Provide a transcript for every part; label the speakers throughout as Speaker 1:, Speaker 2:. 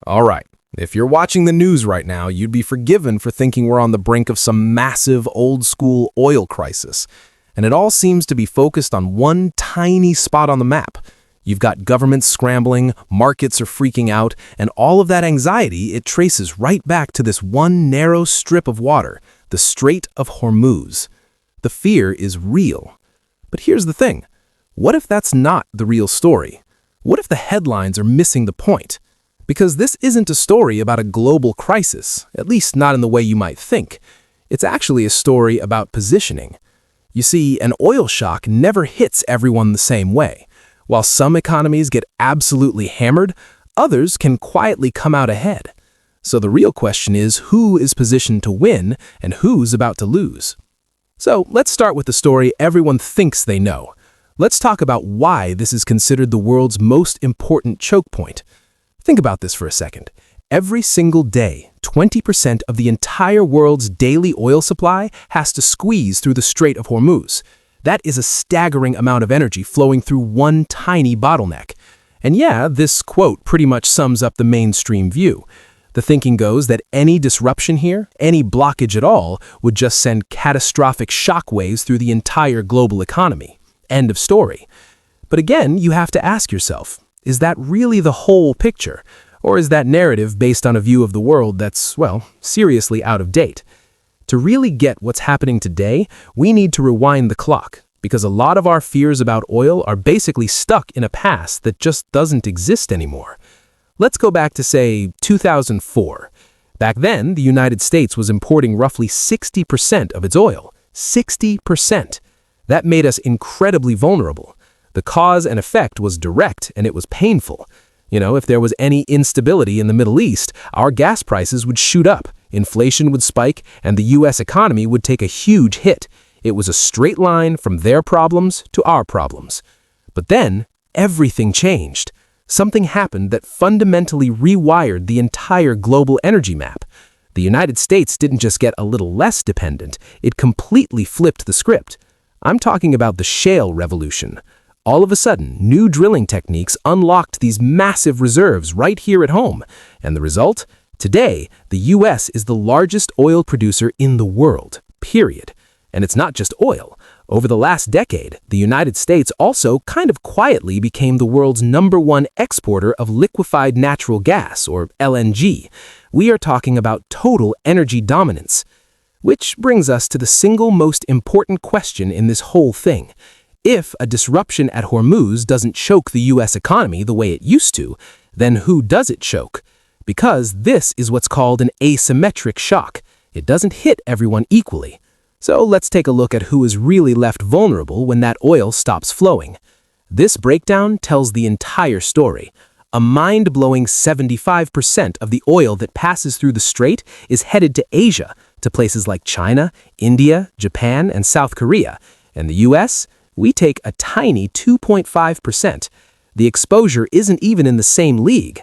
Speaker 1: All right, if you're watching the news right now, you'd be forgiven for thinking we're on the brink of some massive old-school oil crisis. And it all seems to be focused on one tiny spot on the map. You've got governments scrambling, markets are freaking out, and all of that anxiety, it traces right back to this one narrow strip of water, the Strait of Hormuz. The fear is real. But here's the thing. What if that's not the real story? What if the headlines are missing the point? Because this isn't a story about a global crisis, at least not in the way you might think. It's actually a story about positioning. You see, an oil shock never hits everyone the same way. While some economies get absolutely hammered, others can quietly come out ahead. So the real question is who is positioned to win and who's about to lose. So let's start with the story everyone thinks they know. Let's talk about why this is considered the world's most important choke point. Think about this for a second. Every single day, 20% of the entire world's daily oil supply has to squeeze through the Strait of Hormuz. That is a staggering amount of energy flowing through one tiny bottleneck. And yeah, this quote pretty much sums up the mainstream view. The thinking goes that any disruption here, any blockage at all, would just send catastrophic shockwaves through the entire global economy. End of story. But again, you have to ask yourself, is that really the whole picture? Or is that narrative based on a view of the world that's, well, seriously out of date? To really get what's happening today, we need to rewind the clock, because a lot of our fears about oil are basically stuck in a past that just doesn't exist anymore. Let's go back to, say, 2004. Back then, the United States was importing roughly 60% of its oil. 60%. That made us incredibly vulnerable. The cause and effect was direct, and it was painful. If there was any instability in the Middle East, our gas prices would shoot up, inflation would spike, and the U.S. economy would take a huge hit. It was a straight line from their problems to our problems. But then, everything changed. Something happened that fundamentally rewired the entire global energy map. The United States didn't just get a little less dependent, it completely flipped the script. I'm talking about the shale revolution. All of a sudden, new drilling techniques unlocked these massive reserves right here at home. And the result? Today, the U.S. is the largest oil producer in the world, period. And it's not just oil. Over the last decade, the United States also kind of quietly became the world's #1 exporter of liquefied natural gas, or LNG. We are talking about total energy dominance. Which brings us to the single most important question in this whole thing. If a disruption at Hormuz doesn't choke the U.S. economy the way it used to, then who does it choke? Because this is what's called an asymmetric shock. It doesn't hit everyone equally. So let's take a look at who is really left vulnerable when that oil stops flowing. This breakdown tells the entire story. A mind-blowing 75% of the oil that passes through the strait is headed to Asia, to places like China, India, Japan, and South Korea. And the U.S.? We take a tiny 2.5%. The exposure isn't even in the same league.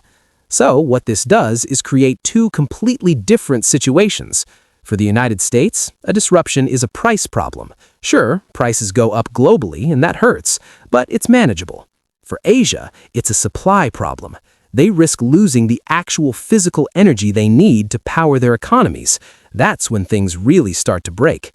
Speaker 1: So what this does is create two completely different situations. For the United States, a disruption is a price problem. Sure, prices go up globally, and that hurts, but it's manageable. For Asia, it's a supply problem. They risk losing the actual physical energy they need to power their economies. That's when things really start to break.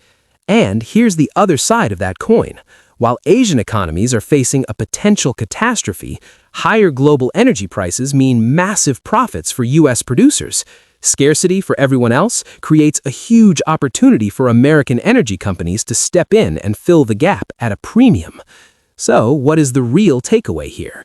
Speaker 1: And here's the other side of that coin. While Asian economies are facing a potential catastrophe, higher global energy prices mean massive profits for U.S. producers. Scarcity for everyone else creates a huge opportunity for American energy companies to step in and fill the gap at a premium. So, what is the real takeaway here?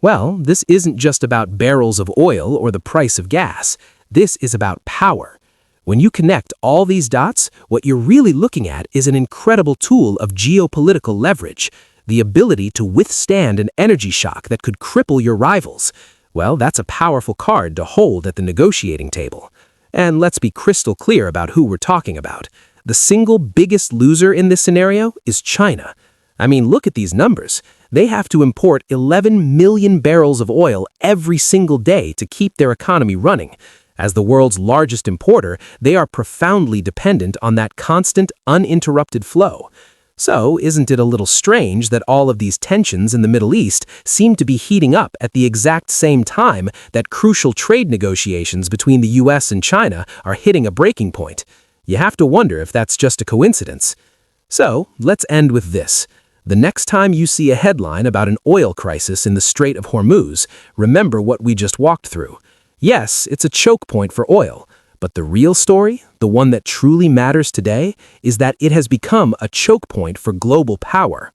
Speaker 1: Well, this isn't just about barrels of oil or the price of gas. This is about power. When you connect all these dots, what you're really looking at is an incredible tool of geopolitical leverage, the ability to withstand an energy shock that could cripple your rivals. Well, that's a powerful card to hold at the negotiating table. And let's be crystal clear about who we're talking about. The single biggest loser in this scenario is China. I mean, look at these numbers. They have to import 11 million barrels of oil every single day to keep their economy running. As the world's largest importer, they are profoundly dependent on that constant, uninterrupted flow. So, isn't it a little strange that all of these tensions in the Middle East seem to be heating up at the exact same time that crucial trade negotiations between the US and China are hitting a breaking point? You have to wonder if that's just a coincidence. So, let's end with this. The next time you see a headline about an oil crisis in the Strait of Hormuz, remember what we just walked through. Yes, it's a choke point for oil, but the real story, the one that truly matters today, is that it has become a choke point for global power.